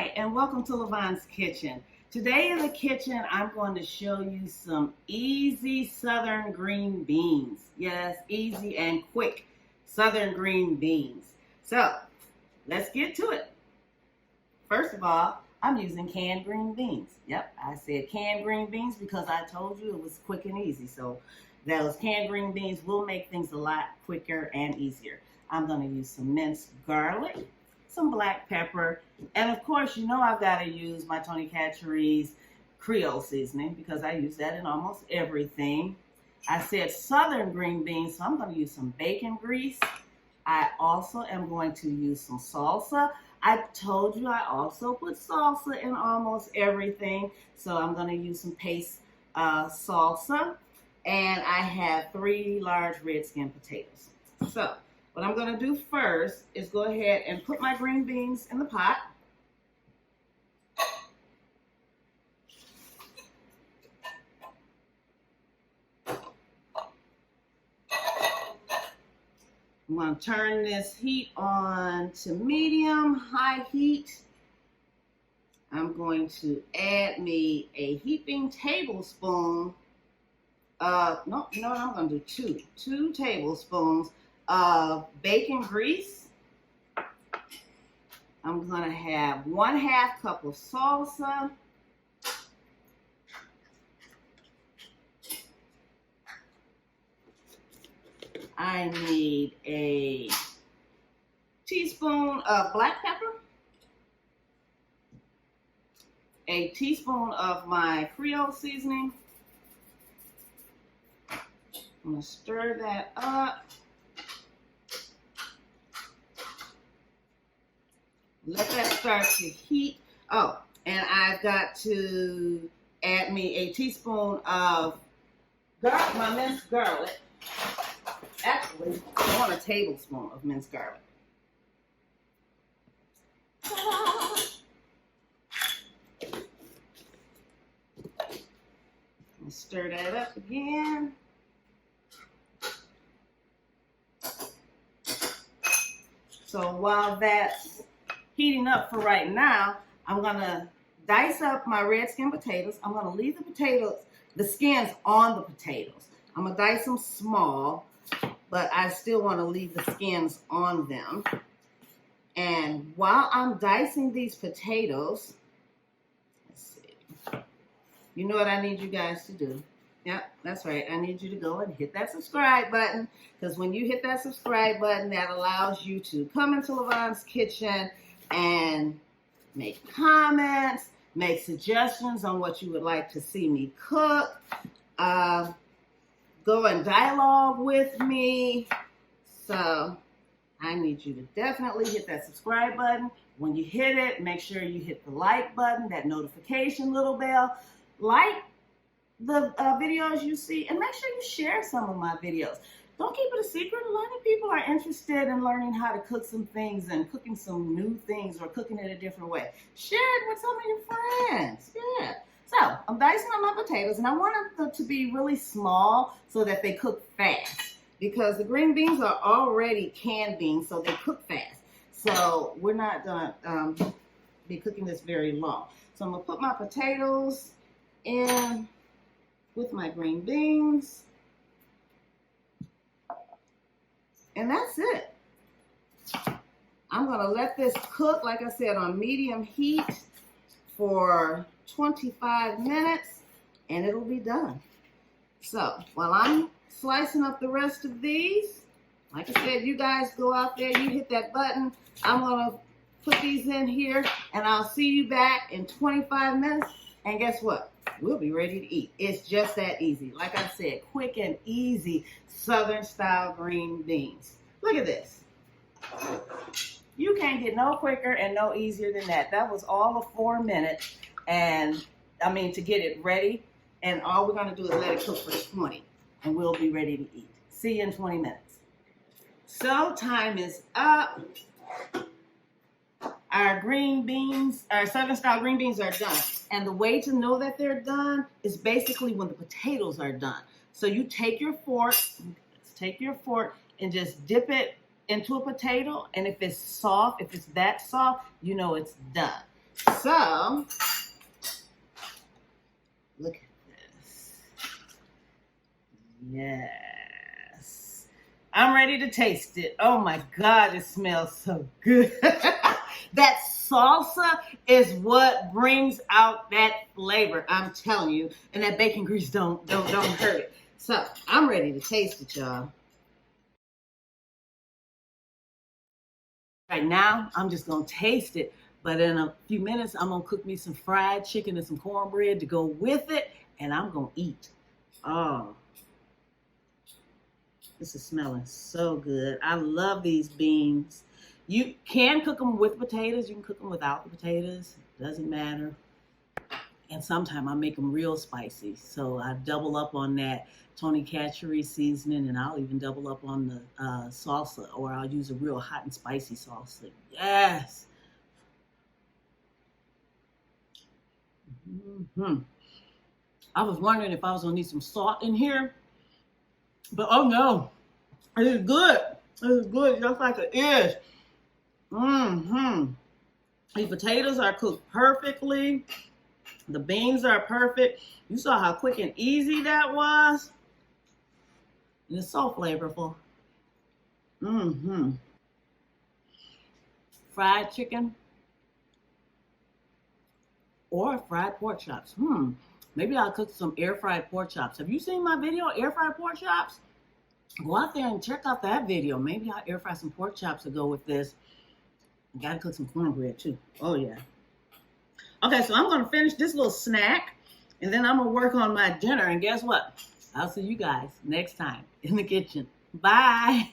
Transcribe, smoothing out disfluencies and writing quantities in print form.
Hi, and welcome to Lavonne's Kitchen. Today in the kitchen, I'm going to show you some easy southern green beans. Yes, easy and quick southern green beans. So, let's get to it. First of all, I'm using canned green beans. Yep, I said canned green beans because I told you it was quick and easy. So, those canned green beans will make things a lot quicker and easier. I'm going to use some minced garlic, some black pepper, and of course, you know I've got to use my Tony Chachere's Creole seasoning because I use that in almost everything. I said southern green beans, so I'm going to use some bacon grease. I also am going to use some salsa. I told you I also put salsa in almost everything, so I'm going to use some paste salsa, and I have 3 large red skin potatoes. So what I'm going to do first is go ahead and put my green beans in the pot. I'm going to turn this heat on to medium-high heat. I'm going to add me a heaping tablespoon of, no, you know what, I'm going to do two tablespoons of bacon grease. I'm going to have 1/2 cup of salsa. I need a teaspoon of black pepper, a teaspoon of my Creole seasoning. I'm going to stir that up. Let that start to heat. Oh, and I've got to add me a teaspoon of my minced garlic. Actually, I want a tablespoon of minced garlic. Stir that up again. So while that's heating up for right now, I'm going to dice up my red skin potatoes. I'm going to leave the skins on the potatoes. I'm going to dice them small, but I still want to leave the skins on them. And while I'm dicing these potatoes, let's see, you know what I need you guys to do. Yep, that's right. I need you to go and hit that subscribe button, because when you hit that subscribe button, that allows you to come into Lavonne's Kitchen and make comments, make suggestions on what you would like to see me cook, go and dialogue with me. So I need you to definitely hit that subscribe button. When you hit it, make sure you hit the like button, that notification little bell. Like the videos you see, and make sure you share some of my videos. Don't keep it a secret. A lot of people are interested in learning how to cook some things and cooking some new things or cooking it a different way. Share it with some of your friends. Yeah. So I'm dicing up my potatoes, and I want them to be really small so that they cook fast, because the green beans are already canned beans, so they cook fast. So we're not going to be cooking this very long. So I'm going to put my potatoes in with my green beans. And that's it. I'm going to let this cook, like I said, on medium heat for 25 minutes, and it'll be done. So while I'm slicing up the rest of these, like I said, you guys go out there, you hit that button. I'm going to put these in here, and I'll see you back in 25 minutes. And guess what? We'll be ready to eat. It's just that easy. Like I said, quick and easy Southern style green beans. Look at this. You can't get no quicker and no easier than that. That was all of 4 minutes, and I mean to get it ready. And all we're going to do is let it cook for 20, and we'll be ready to eat. See you in 20 minutes. So time is up. Our green beans, our Southern style green beans are done. And the way to know that they're done is basically when the potatoes are done. So you take your fork and just dip it into a potato. And if it's soft, if it's that soft, you know it's done. So, look at this. Yes. I'm ready to taste it. Oh my God, it smells so good. That salsa is what brings out that flavor. I'm telling you. And that bacon grease don't hurt it. So, I'm ready to taste it, y'all. Right now, I'm just gonna taste it. But in a few minutes, I'm gonna cook me some fried chicken and some cornbread to go with it, and I'm gonna eat. Oh, this is smelling so good. I love these beans. You can cook them with potatoes. You can cook them without the potatoes. Doesn't matter. And sometimes I make them real spicy. So I double up on that Tony Chachery seasoning, and I'll even double up on the salsa, or I'll use a real hot and spicy salsa. Yes. I was wondering if I was gonna need some salt in here, but oh no, it is good. It is good, just like it is. These potatoes are cooked perfectly. The beans are perfect. You saw how quick and easy that was. And it's so flavorful. Fried chicken or fried pork chops. Maybe I'll cook some air fried pork chops. Have you seen my video, air fried pork chops? Go out there and check out that video. Maybe I'll air fry some pork chops to go with this. I gotta cook some cornbread too. Oh yeah. Okay, so I'm gonna finish this little snack, and then I'm gonna work on my dinner. And guess what? I'll see you guys next time in the kitchen. Bye.